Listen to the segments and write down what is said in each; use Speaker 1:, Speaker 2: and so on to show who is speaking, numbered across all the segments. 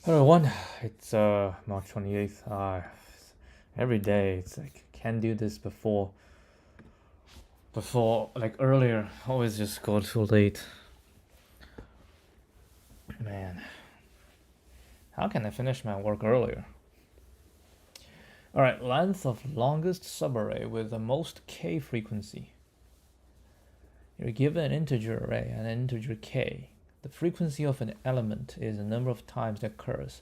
Speaker 1: Hello everyone, it's March 28th. Every day it's like can't do this before like earlier. Always just go too late. Man, how can I finish my work earlier? All right, length of longest subarray with the most k frequency. You're given an integer array and an integer k. The frequency of an element is the number of times that occurs.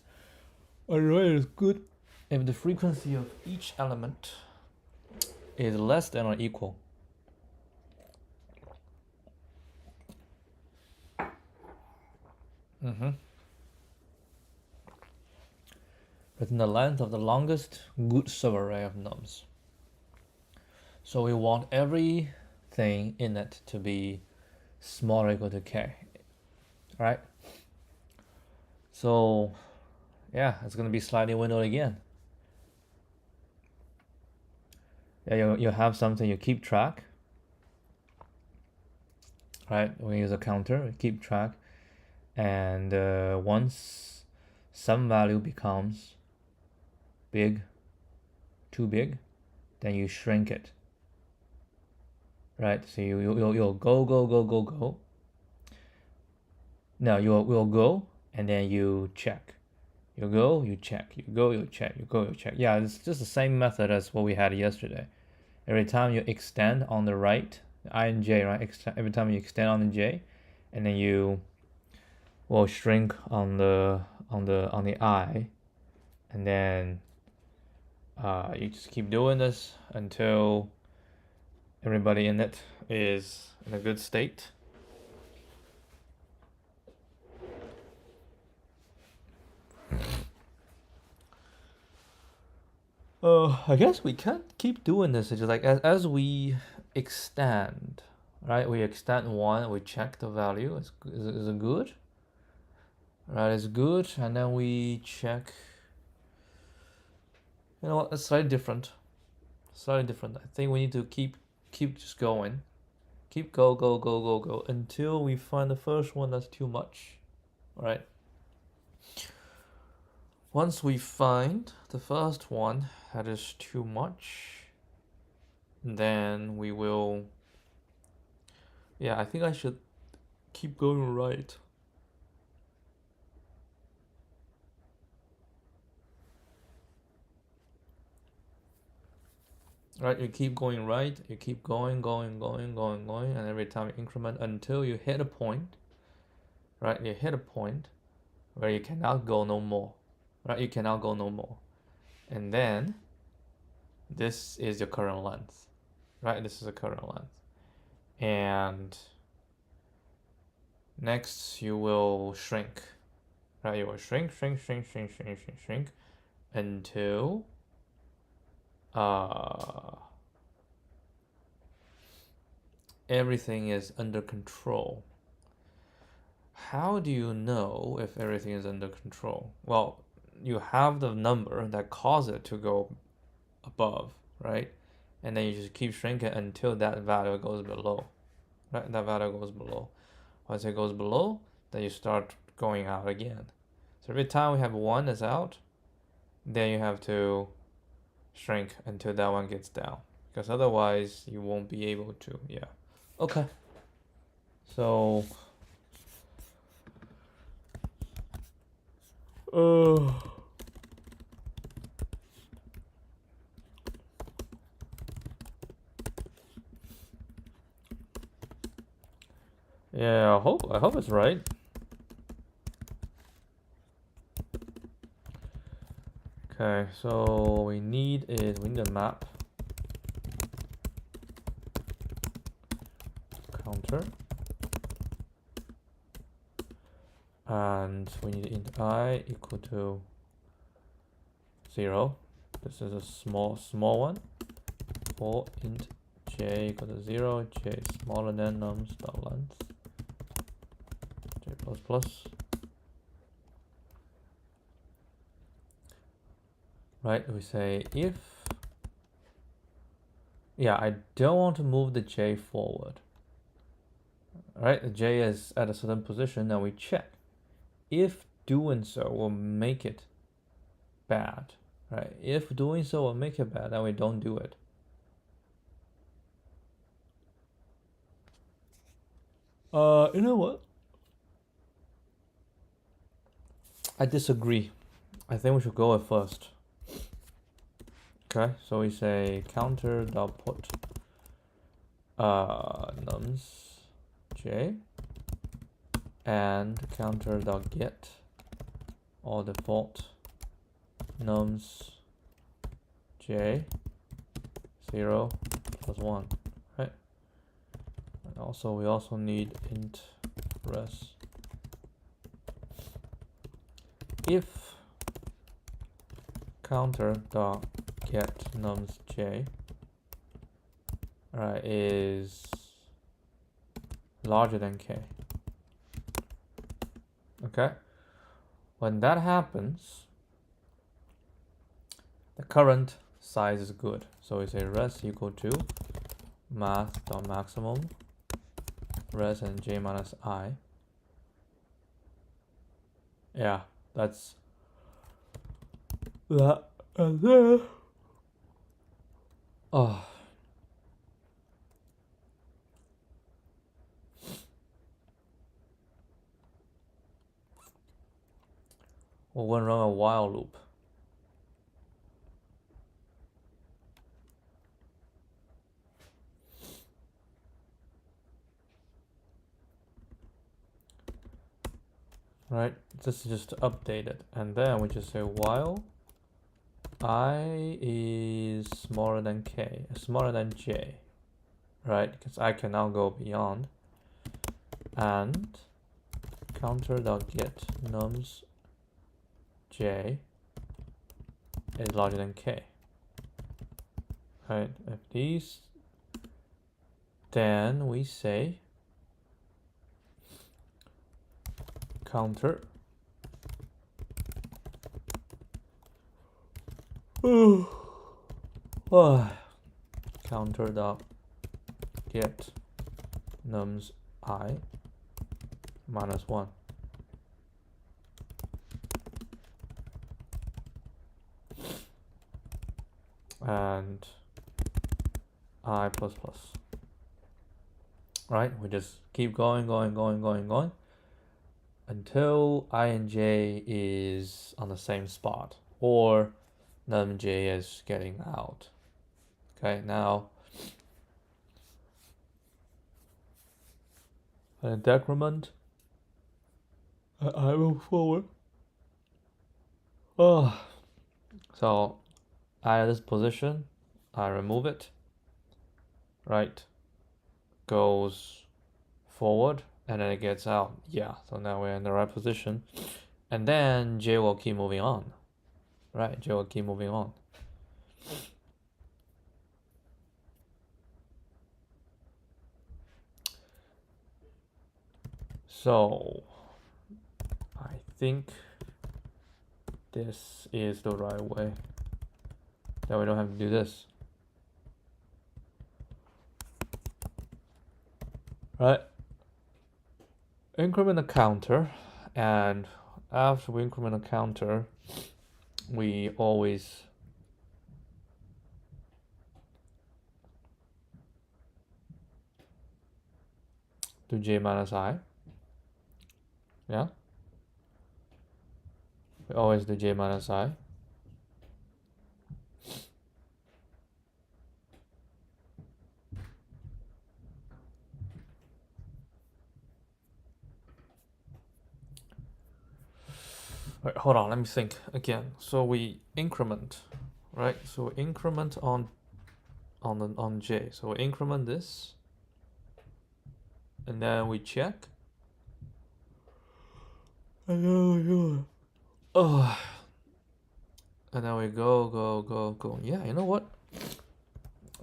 Speaker 1: Array is good if the frequency of each element is less than or equal. Within the length of the longest good subarray of nums. So we want everything in it to be smaller or equal to k, right? So yeah, it's going to be slightly windowed again. Yeah, you have something you keep track, right? We use a counter, keep track, and once some value becomes big, too big, then you shrink it, right? So you'll go. No, you'll go and then you check. You go, you check. You go, you check. You go, you check. Yeah, it's just the same method as what we had yesterday. Every time you extend on the right, I and j, right? Every time you extend on the j, and then you will shrink on the I, and then you just keep doing this until everybody in it is in a good state. I guess we can't keep doing this. It's just like as we extend, right? We extend one, we check the value. Is it good? Right, it's good, and then we check. You know what? It's slightly different. Slightly different. I think we need to keep just going. Keep go until we find the first one that's too much. Right? Once we find the first one that is too much, then we will. Yeah, I think I should keep going right. Right, you keep going right, you keep going, and every time you increment until you hit a point. Right, you hit a point where you cannot go no more. Right, you cannot go no more. And then this is your current length. Right, this is the current length. And next you will shrink. Right, you will shrink until everything is under control. How do you know if everything is under control? Well, you have the number that caused it to go above, right? And then you just keep shrinking until that value goes below. Right? That value goes below. Once it goes below, then you start going out again. So every time we have one that's out, then you have to shrink until that one gets down. Because otherwise you won't be able to. Yeah. Okay. So yeah, I hope it's right. Okay, so we need a map counter, and we need int I equal to 0. This is a small one. For int j equal to 0, j is smaller than nums dot length, j plus plus. Right, we say if, yeah, I don't want to move the j forward. Right, the j is at a certain position, and we check if doing so will make it bad, right? If doing so will make it bad, then we don't do it. You know what? I disagree. I think we should go with first. Okay, so we say counter dot put nums j and counter dot get or default nums j 0 plus 1, right? And also we also need int res. If counter dot get nums j is larger than k, okay, when that happens, the current size is good. So we say res equal to math dot maximum res and j minus I. Yeah, that's that. And then we're gonna run a while loop. Right, this is just to update it, and then we just say while I is smaller than k, smaller than j, right? Because I can now go beyond, and counter dot get nums j is larger than k, right? If these, then we say counter counter dot get nums I minus 1. And I plus plus. Right? We just keep going until I and j is on the same spot, or num j is getting out. Okay, now an decrement, I move forward. So I at this position, I remove it, right, goes forward, and then it gets out. Yeah, so now we're in the right position, and then j will keep moving on, right? J will keep moving on. So I think this is the right way. Then we don't have to do this. Right? Increment the counter, and after we increment a counter, we always do j minus I. Yeah? We always do j minus I. Wait, hold on, let me think again. So we increment, right? So we increment on j. So we increment this, and then we check. And then we go. And then we go. Yeah, you know what?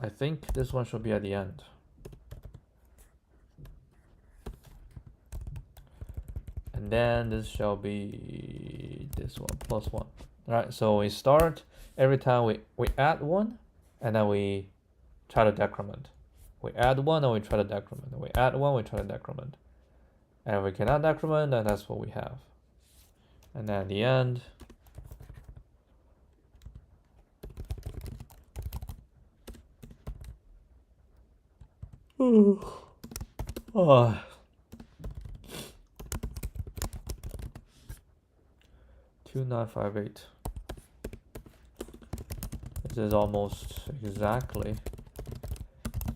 Speaker 1: I think this one should be at the end. And then this shall be this one plus 1. All right, so we start every time we add 1, and then we try to decrement. We add 1 and we try to decrement. We add 1, we try to decrement. And if we cannot decrement, then that's what we have. And then at the end, oh, 2958. This is almost exactly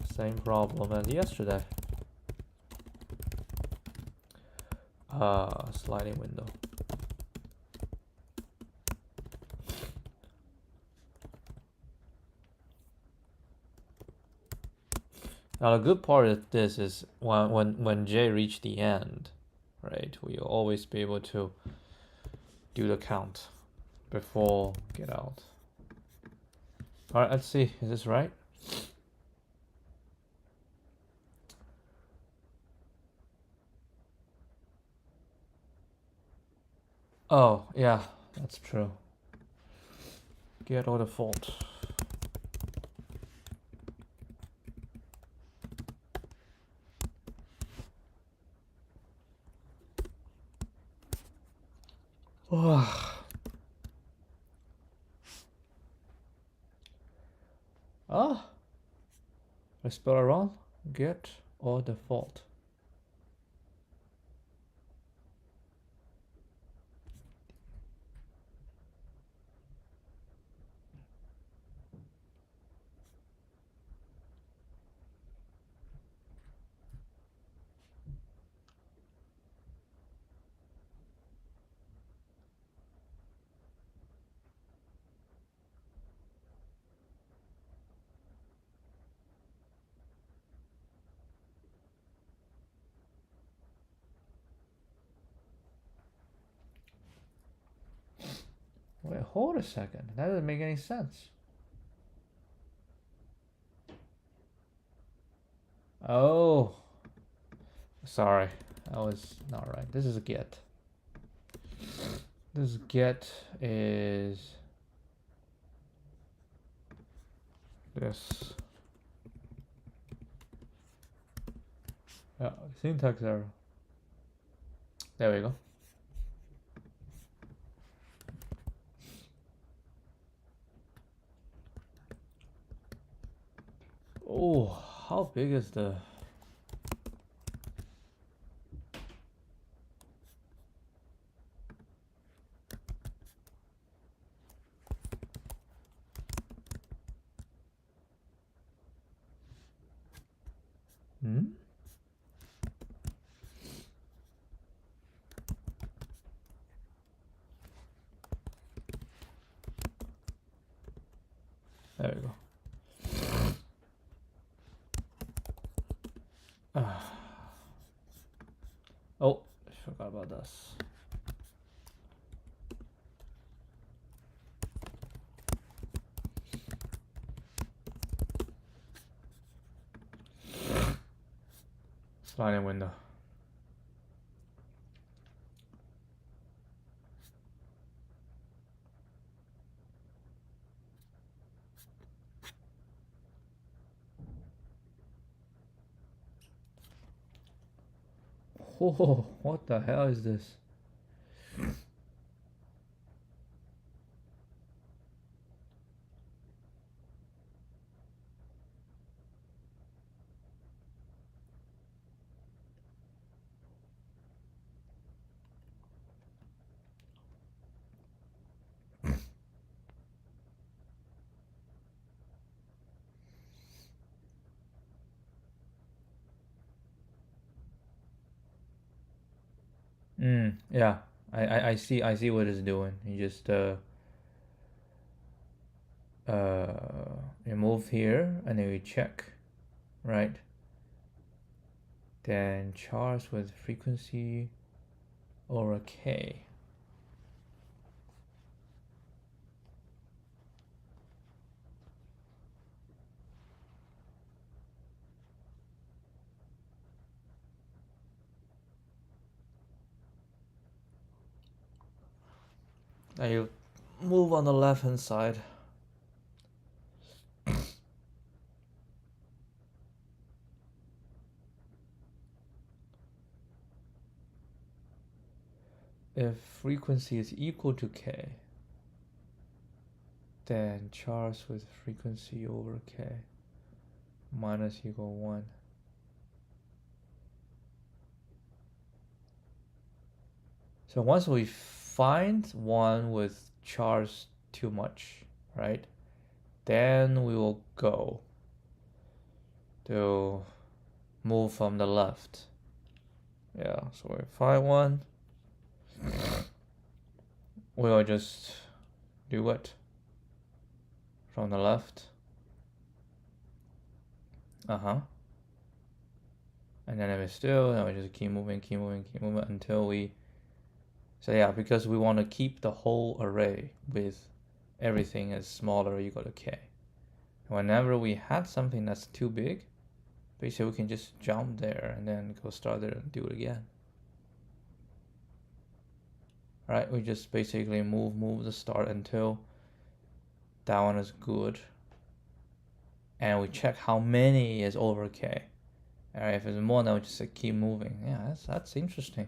Speaker 1: the same problem as yesterday. Sliding window. Now the good part of this is when J reach the end, right? We'll always be able to do the count before get out. All right, let's see. Is this right? Oh, yeah, that's true. Get all the fault. Ah, I spell it wrong. Get all the fault. Wait, hold a second. That doesn't make any sense. Oh, sorry. That was not right. This is a get. This get is this. Yeah, syntax error. There we go. Oh, how big is the... Hmm? There we go. Oh, I forgot about this. Sliding window. Oh, what the hell is this? Yeah, I see what it's doing. You just you move here and then you check, right? Then chars with frequency or a K. Now you move on the left hand side. if frequency is equal to k, then chars with frequency over k minus equal 1. So once we find one with chars too much, right, then we will go to move from the left. Yeah, so we find one, we will just do it from the left. And then if it's still, then we just keep moving until we. So yeah, because we want to keep the whole array with everything as smaller or equal to k. Whenever we had something that's too big, basically we can just jump there and then go start there and do it again. Right, we just basically move the start until that one is good. And we check how many is over k. Alright, if it's more, then we just keep moving. Yeah, that's interesting.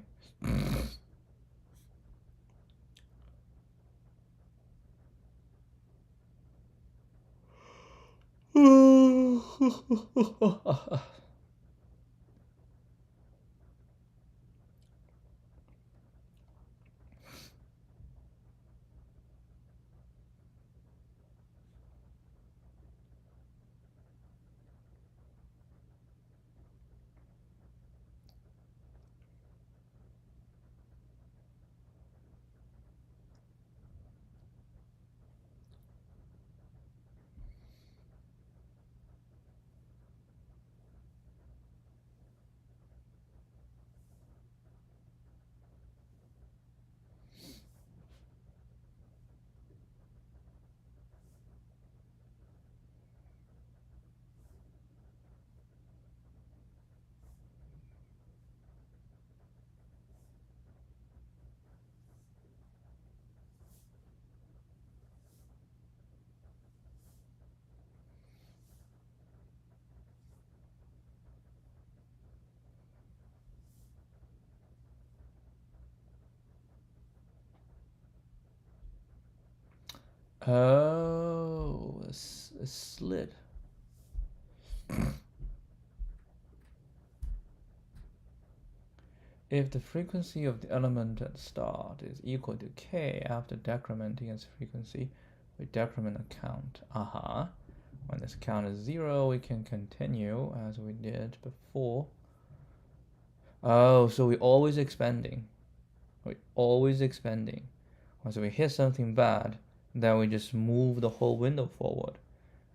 Speaker 1: Oh, a slit. If the frequency of the element at the start is equal to k after decrementing its frequency, we decrement a count. When this count is 0, we can continue as we did before. Oh, so we're always expanding. Once we hit something bad, then we just move the whole window forward.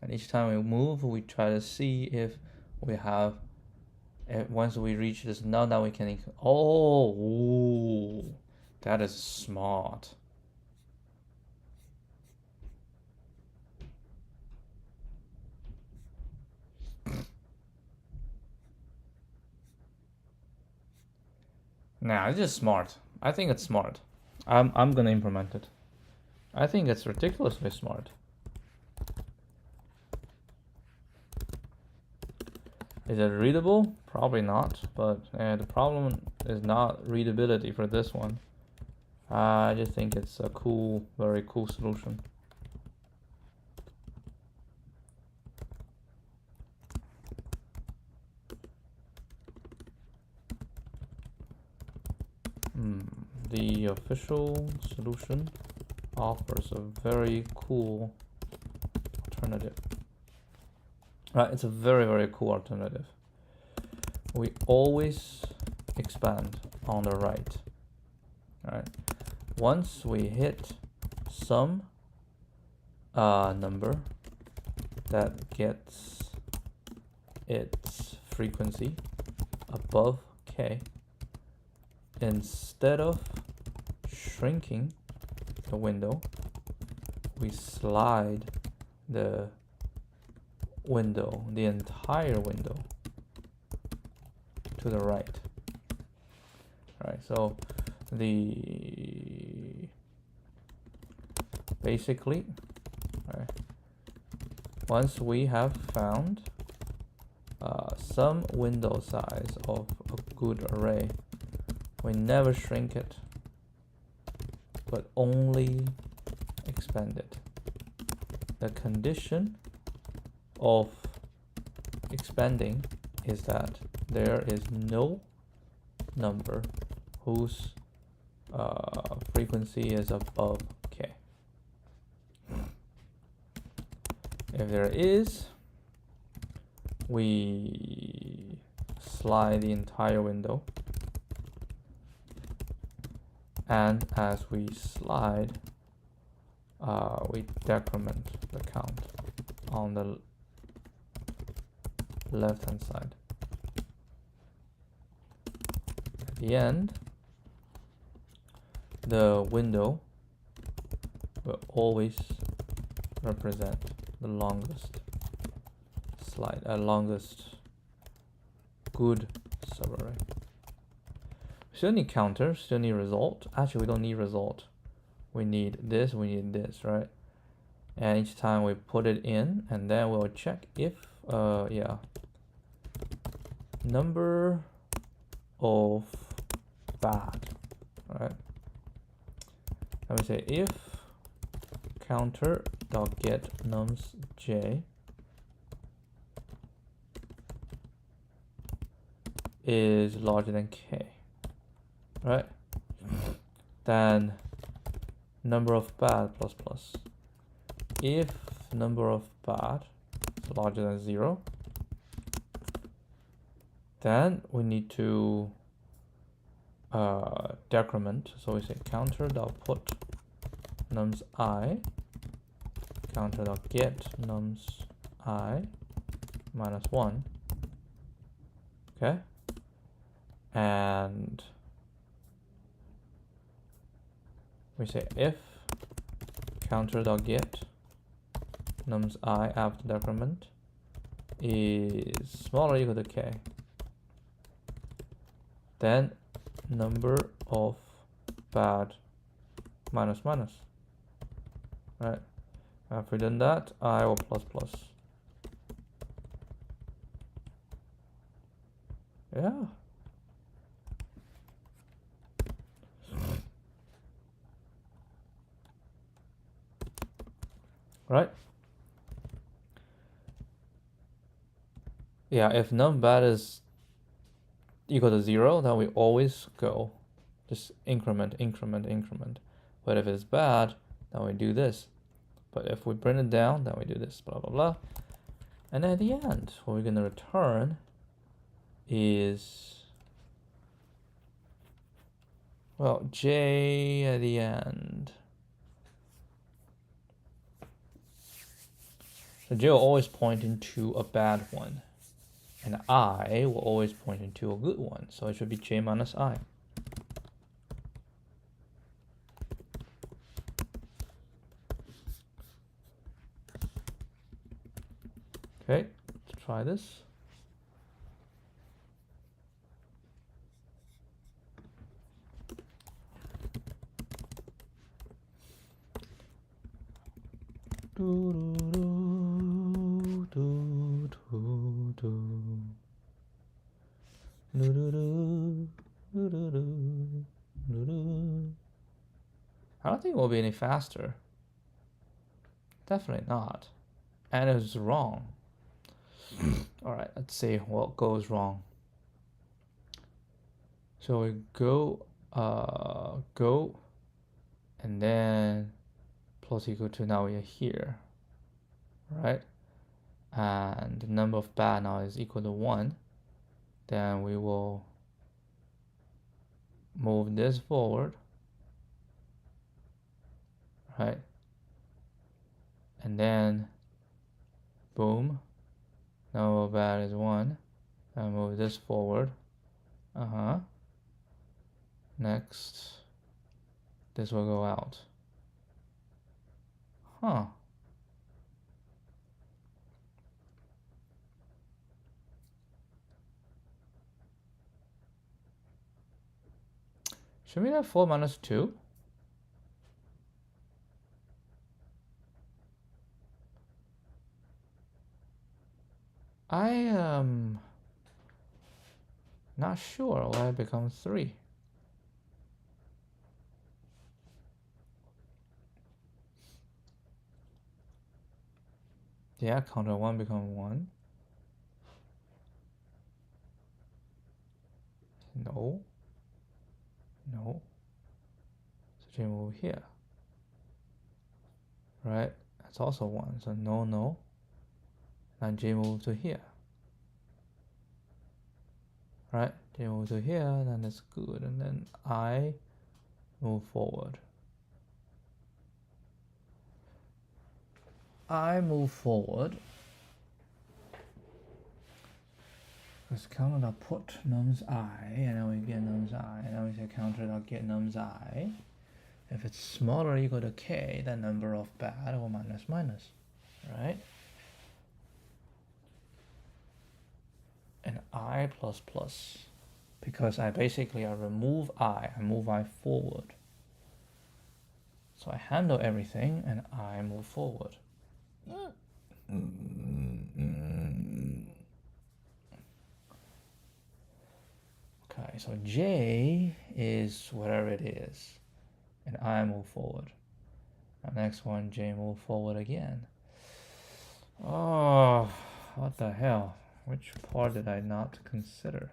Speaker 1: And each time we move, we try to see if we have. Once we reach this, now that we can. Oh, that is smart. Nah, it's just smart. I think it's smart. I'm gonna implement it. I think it's ridiculously smart. Is it readable? Probably not, but the problem is not readability for this one. I just think it's a cool, very cool solution. The official solution offers a very cool alternative. Right, it's a very, very cool alternative. We always expand on the right. Alright, once we hit some number that gets its frequency above k, instead of shrinking the window, we slide the window, the entire window, to the right. Right, so basically, right, once we have found some window size of a good array, we never shrink it. but only expanded. The condition of expanding is that there is no number whose frequency is above k. If there is, we slide the entire window, and as we slide, we decrement the count on the left hand side. At the end, the window will always represent the longest slide, longest good subarray. Still need counter, still need result. Actually, we don't need result. We need this, right? And each time we put it in, and then we'll check if, yeah, number of bad, right? I would say if counter dot get nums j is larger than k, right? Then number of bad plus plus. If number of bad is larger than 0, then we need to decrement. So we say counter dot put nums I, counter dot get nums I minus 1. Okay, and we say if counter dot get nums I after decrement is smaller or equal to k, then number of bad minus minus, right? If we done that, I will plus plus. Yeah. Right? Yeah, if num bad is equal to 0, then we always go just increment. But if it's bad, then we do this. But if we bring it down, then we do this, blah, blah, blah. And at the end, what we're going to return is, well, j at the end. So j will always point into a bad one, and I will always point into a good one. So it should be j minus I. Okay, let's try this. I don't think it will be any faster. Definitely not. And it was wrong. Alright, let's see what goes wrong. So we go, and then plus equal to, now we are here, right? And the number of bad now is equal to 1. Then we will move this forward, right? And then boom, number of bad is 1. And move this forward. Next, this will go out. Huh. Should we have 4 minus 2? I am not sure why it becomes 3. Yeah, counter 1 become 1. No. No. So J move here. Right? That's also 1. So no, no. And J move to here. Right? J move to here, then it's good. And then I move forward. I move forward. Because counter dot put nums I, and then we get nums I, and then we say counter dot get nums I. If it's smaller or equal to k, then number of bad or minus minus, right? And I plus plus, because I remove I move I forward. So I handle everything and I move forward. Okay, so J is whatever it is, and I move forward. The next one, J move forward again. Oh, what the hell? Which part did I not consider?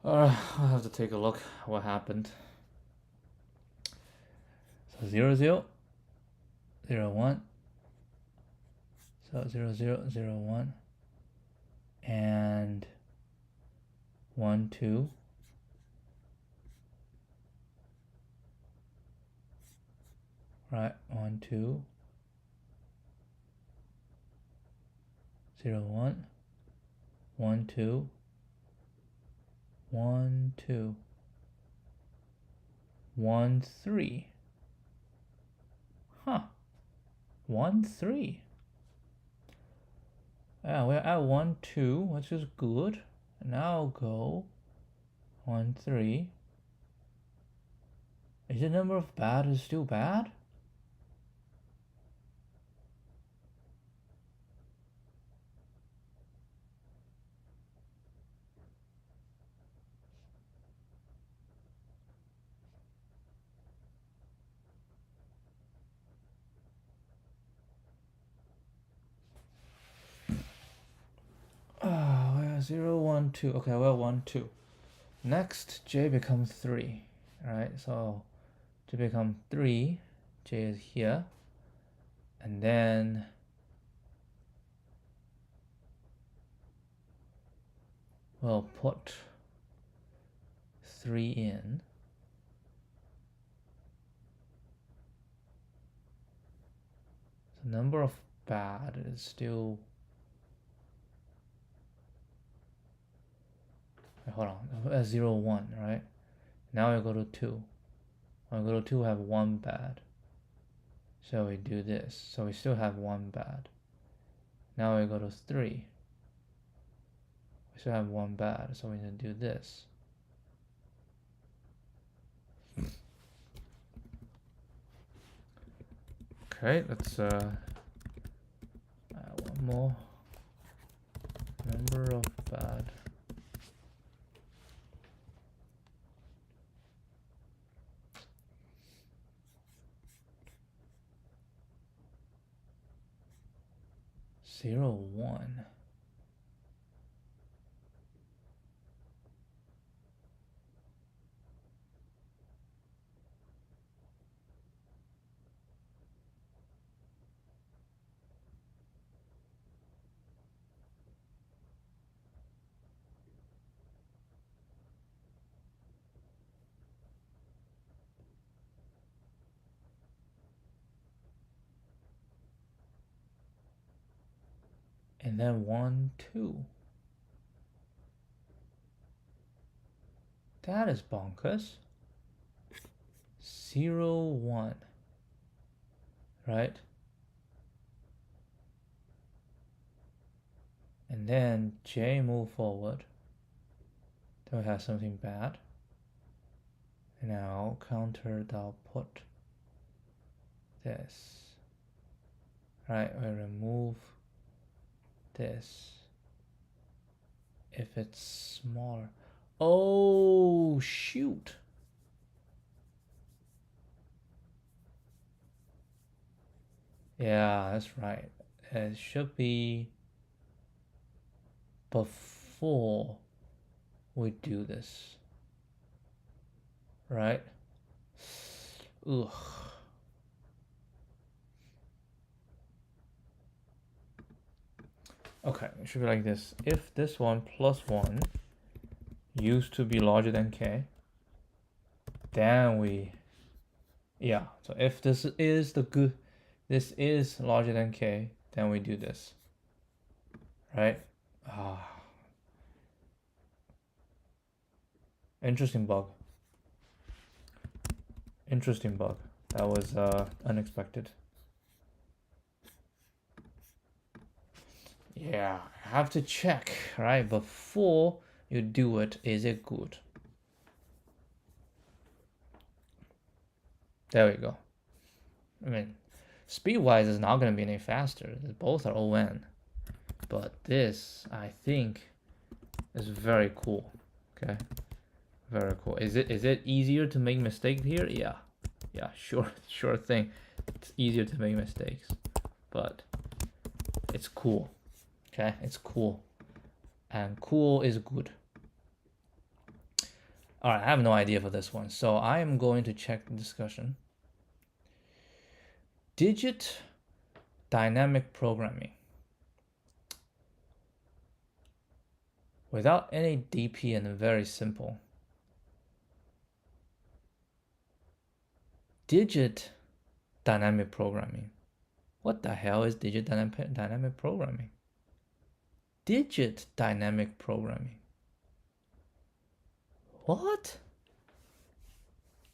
Speaker 1: I'll have to take a look what happened. So 0, 0, 0, 1. So 0, 0, 0, 1. And 1, 2. Right, 1, 2. 0, 1. 1, 2. 1, 2. 1, 3. Huh. 1, 3. Yeah, we're at 1, 2, which is good. Now I'll go 1, 3. Is the number of bad is still bad? We're 0, 1, 2. Okay, we're 1, 2. Next, J becomes 3. Alright, so J becomes 3. J is here. And then we'll put 3 in. The number of bad is still... Wait, hold on. 0, 1, right? Now we go to 2. When we go to 2, we have 1 bad. So we do this. So we still have 1 bad. Now we go to 3. We still have 1 bad. So we need to do this. Okay, let's add one more. Number of bad. Zero, 1. And then 1, 2. That is bonkers. 0, 1. Right? And then j move forward. Then we have something bad. Now counter the output. This. Right, we remove this. If it's smaller. Oh, shoot. Yeah, that's right. It should be before we do this. Right? Ugh. Okay, it should be like this. If this one plus 1 used to be larger than k, then we... Yeah, so if this is this is larger than k, then we do this. Right? Ah. Interesting bug. Interesting bug. That was unexpected. Yeah, I have to check, right? Before you do it, is it good? There we go. I mean, speed-wise, it's not going to be any faster. Both are ON. But this, I think, is very cool. Okay, very cool. Is it easier to make mistakes here? Yeah, sure thing. It's easier to make mistakes, but it's cool. Okay, it's cool, and cool is good. All right, I have no idea for this one, so I am going to check the discussion. Digit dynamic programming. Without any DP and very simple. Digit dynamic programming. What the hell is digit dynamic programming? Digit dynamic programming. What?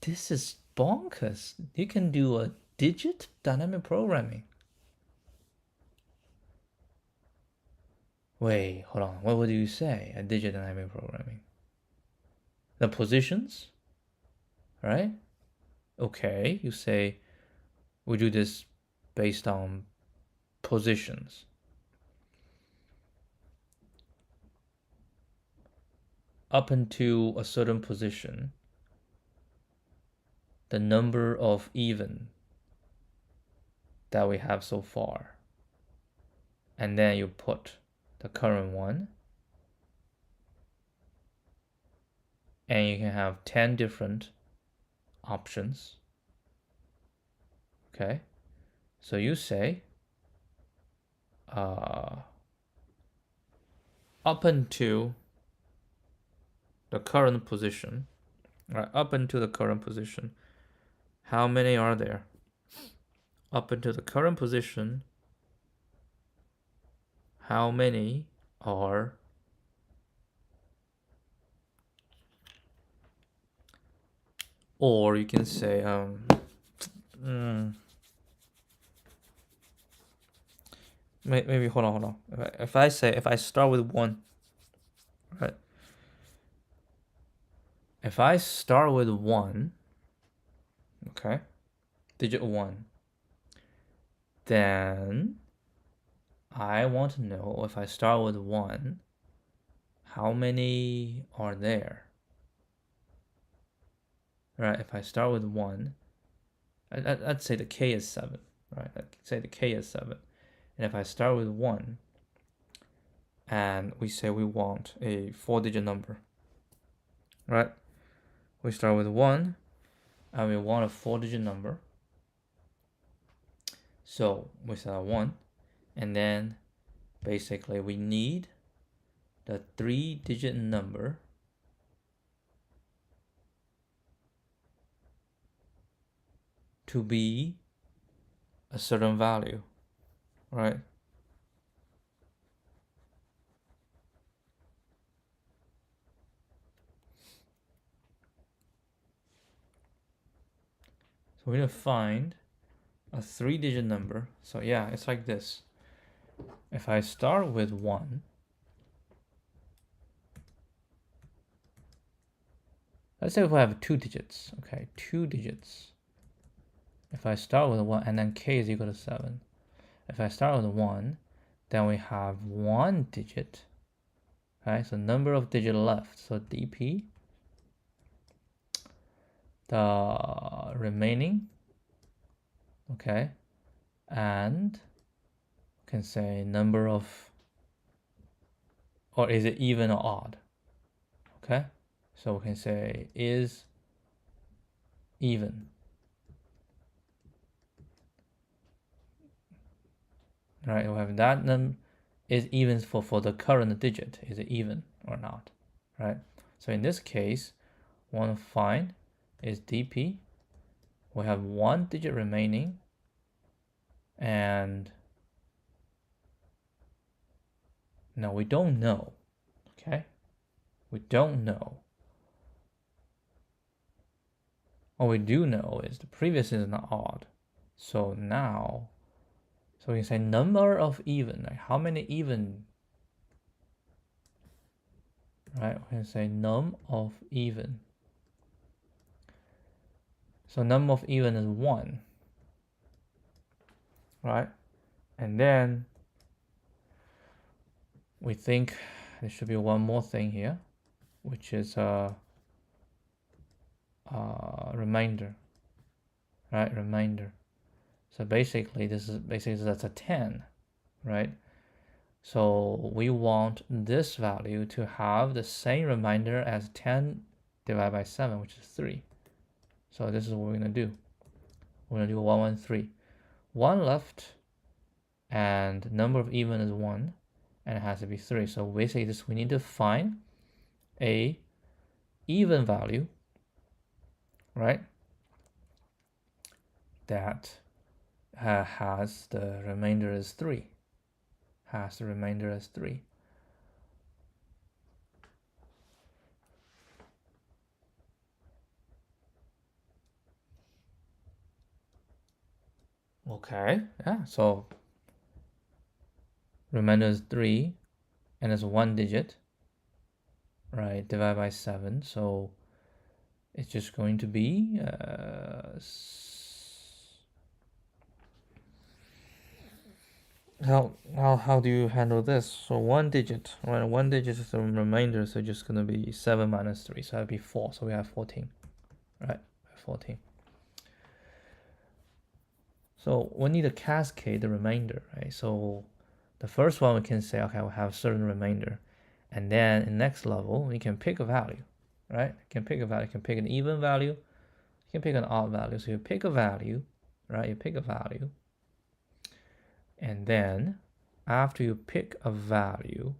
Speaker 1: This is bonkers. You can do a digit dynamic programming. Wait, hold on. What would you say? A digit dynamic programming? The positions? Right? Okay, you say we do this based on positions. Up into a certain position, the number of even that we have so far. And then you put the current one. And you can have 10 different options. Okay, so you say up until the current position, right? Up until the current position, how many are there? Up until the current position, how many are or you can say maybe hold on. If I start with 1, right? If I start with 1, okay, digit 1, then I want to know if I start with 1, how many are there? Right, if I start with 1, I'd say the k is 7, right? I'd say the k is 7. And if I start with 1, and we say we want a 4-digit number, right? We start with 1, and we want a 4-digit number. So we start 1, and then basically we need the 3-digit number to be a certain value, right? So we're gonna find a 3-digit number. So yeah, it's like this. If I start with 1, Let's say if I have 2 digits, okay, 2 digits. If I start with 1 and then k is equal to 7. If I start with 1, then we have 1 digit, right? So number of digit left. So dp, the remaining, okay, and can say number of, or is it even or odd? Okay, so we can say is even, right? We have that is even for the current digit. Is it even or not, right? So in this case, we want to find is dp. We have 1 digit remaining, and no, we don't know. Okay, we don't know. What we do know is the previous is not odd. So now, so we can say number of even, like how many even, right? We can say num of even. So num of even is 1, right? And then we think there should be one more thing here, which is a remainder, right? Remainder. So basically, that's a 10, right? So we want this value to have the same remainder as 10 divided by 7, which is 3. So this is what we're gonna do. We're gonna do 1, 1, 3. 1 left, and number of even is 1, and it has to be 3. So basically, we need to find a even value, right? That has the remainder as 3. Has the remainder as 3. Okay, yeah, so remainder is 3, and it's 1 digit, right? Divided by 7, so it's just going to be how do you handle this? So 1 digit, right? 1 digit is the remainder, so just gonna be 7 minus 3, so that'd be 4. So we have 14, right? 14. So we need to cascade the remainder, right? So the first one we can say, okay, we have certain remainder, and then in next level we can pick a value, right? You can pick a value. You can pick an even value. You can pick an odd value. So you pick a value, right? You pick a value, and then after you pick a value,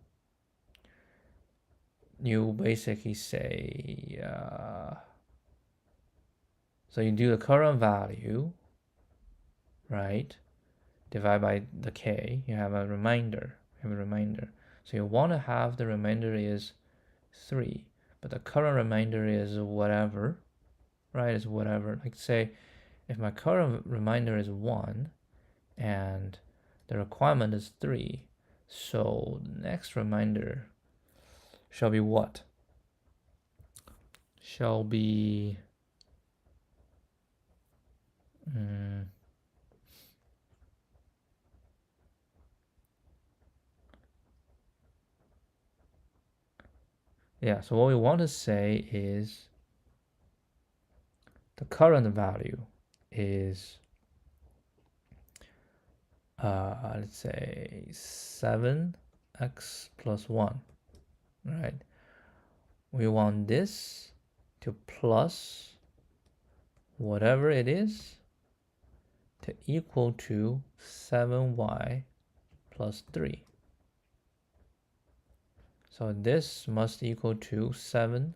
Speaker 1: you basically say, so you do the current value, right? Divide by the k, you have a remainder. So you want to have the remainder is 3, but the current remainder is whatever, right? Is whatever. Like say, if my current remainder is 1, and the requirement is 3, so the next remainder shall be what? Shall be yeah, so what we want to say is the current value is let's say 7x plus 1, right? We want this to plus whatever it is to equal to 7y plus 3. So this must equal to 7y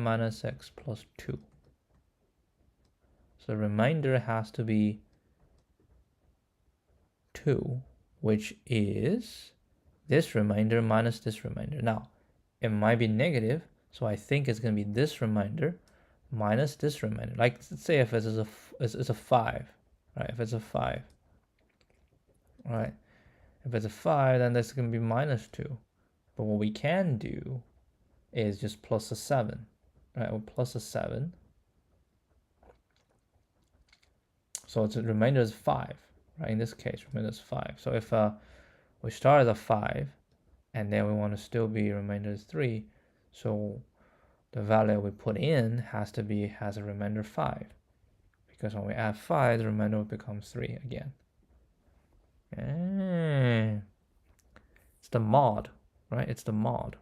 Speaker 1: minus x plus 2. So the remainder has to be 2, which is this remainder minus this remainder. Now, it might be negative, so I think it's going to be this remainder minus this remainder. Like, let's say if it's a 5, right? If it's a 5, right? If it's a 5, then that's going to be minus 2. But what we can do is just plus a 7, right, or plus a 7. So its remainder is 5, right? In this case, remainder is 5. So if we start as a 5, and then we want to still be remainder is 3, so the value we put in has a remainder 5, because when we add 5, the remainder becomes 3 again. It's the mod, right? It's the mod.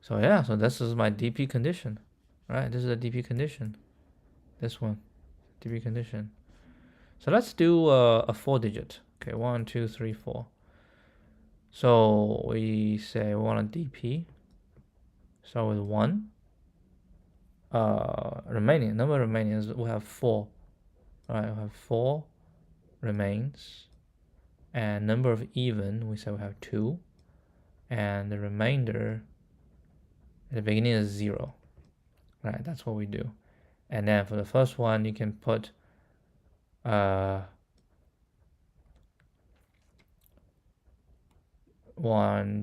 Speaker 1: So yeah, so this is my DP condition, right? This is a DP condition. This one, DP condition. So let's do a 4-digit. Okay, 1, 2, 3, 4. So we say we want a DP. Start with 1. Remaining number remaining is we have 4. All right, we have 4 remains, and number of even we say we have 2, and the remainder at the beginning is 0. Right, that's what we do. And then for the first one, you can put 1,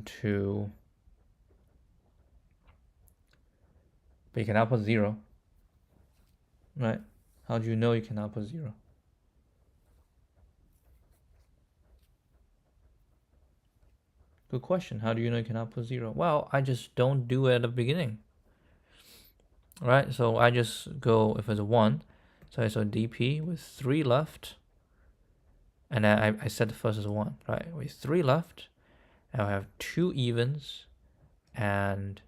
Speaker 1: 2, but you cannot put 0. Right? How do you know you cannot put 0? Good question. How do you know you cannot put 0? Well, I just don't do it at the beginning. Right? So I just go, if it's a 1, so I saw DP with 3 left, and then I set the first as 1, right? With 3 left, and I have 2 evens, and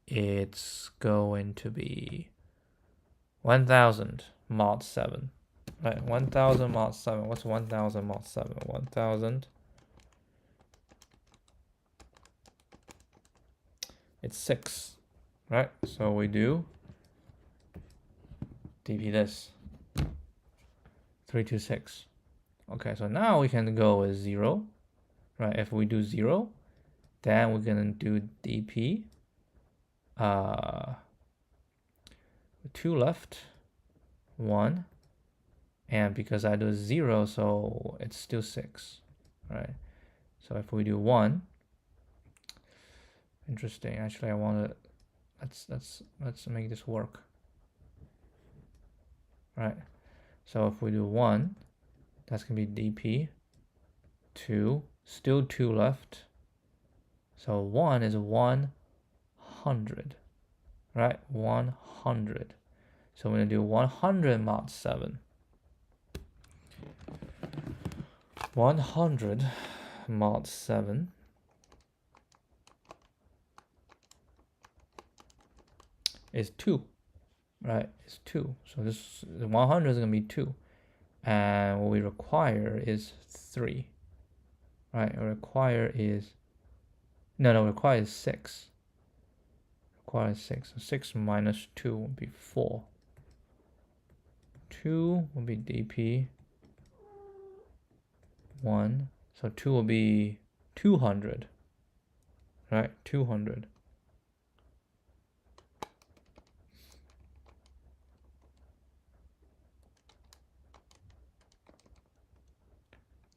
Speaker 1: it's going to be 1000 mod 7. Right, 1000 mod 7. What's 1000 mod 7? 1000. It's 6. Right? So we do DP this. 326. Okay, so now we can go with 0. Right? If we do 0, then we're gonna do DP. 2 left. 1. And because I do 0, so it's still 6. Right? So if we do 1, interesting. Actually, I want to let's make this work. Right. So if we do 1, that's gonna be DP. 2, still 2 left. So 1 is 100. Right? 100. So we're gonna do 100 mod 7. 100 mod 7 is 2, right? It's 2. So this 100 is gonna be 2, and what we require is 3, right? Require is require is 6. Require is 6. So 6 minus 2 will be 4. 2 will be DP 1. So 2 will be 200, right? 200.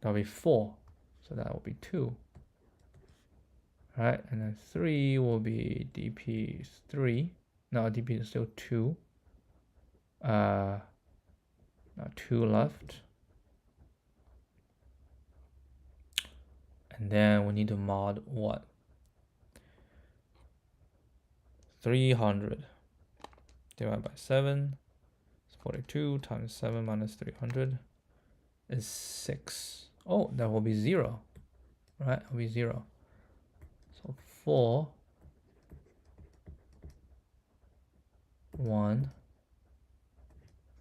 Speaker 1: That'll be 4. So that will be 2. Right, and then 3 will be DP 3. No, DP is still 2. Now 2 left. And then we need to mod what? 300 divided by 7 is 42 times 7 minus 300 is 6. Oh, that will be 0. Right, it will be 0. So 4, 1,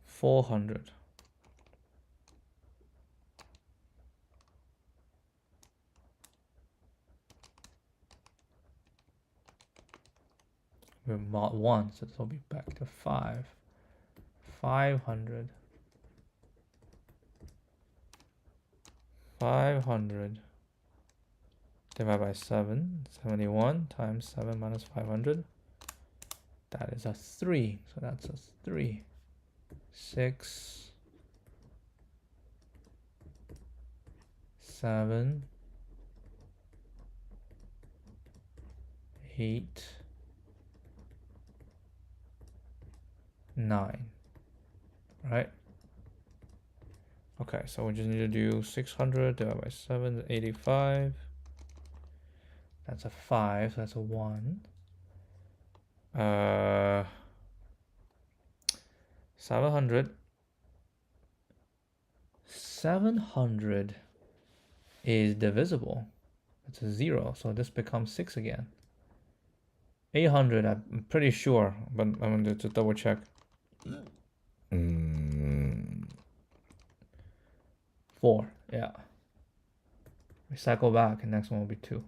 Speaker 1: 400. We mod 1, so this will be back to 5. 500. 500 divided by 7, 71 times 7 minus 500. That is a 3. So that's a 3. 6, 7, 8, 9, right? Okay, so we just need to do 600 divided by 7, 85. That's a 5, so that's a 1. 700. 700 is divisible. It's a 0, so this becomes 6 again. 800, I'm pretty sure, but I'm going to double check. 4, yeah. We cycle back, and next one will be 2.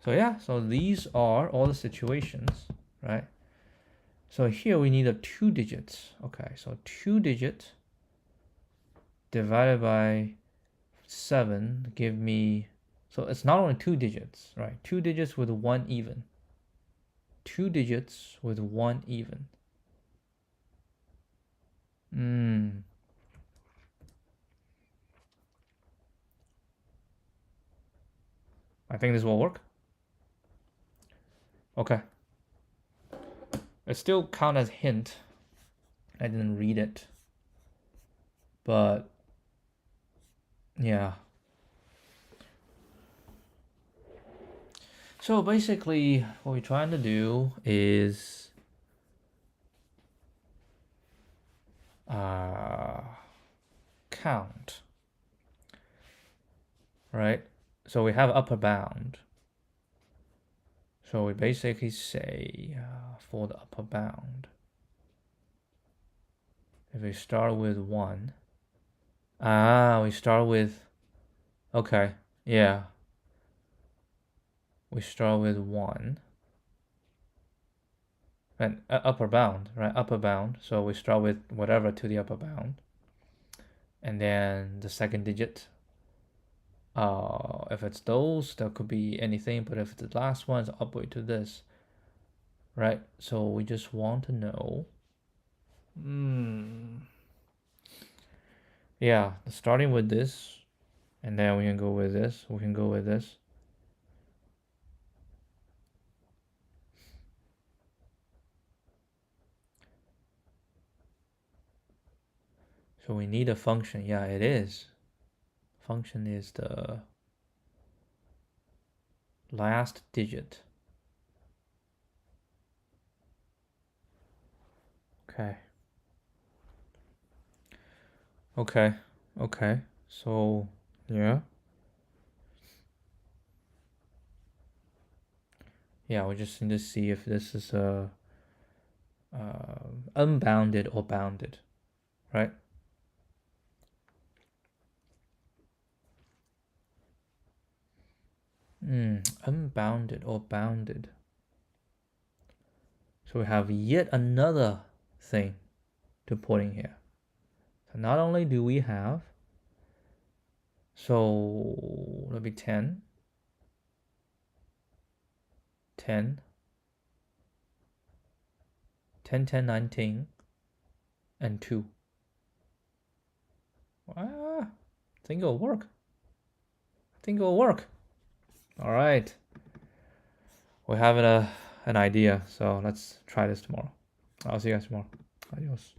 Speaker 1: So yeah, so these are all the situations, right? So here we need a 2 digits. Okay, so 2 digits divided by 7 give me, so it's not only 2 digits, right? 2 digits with 1 even. 2 digits with 1 even. I think this will work. Okay. It still counts as hint. I didn't read it. But yeah. So basically what we're trying to do is count, right? So we have upper bound. So we basically say for the upper bound, if we start with 1, we start with, okay, yeah. We start with 1. And upper bound, right? Upper bound. So we start with whatever to the upper bound. And then the second digit. If it's those, that could be anything. But if the last one is upward to this, right? So we just want to know. Yeah, starting with this. And then we can go with this. We can go with this. So we need a function. Yeah, it is. Function is the last digit. Okay. Okay. So, yeah. Yeah, we just need to see if this is unbounded or bounded, right? Unbounded or bounded. So we have yet another thing to put in here. So not only do we have, so let me 10, 10, 10, 10, 19, and 2. I think it'll work. All right. We have an idea, so let's try this tomorrow. I'll see you guys tomorrow. Adios.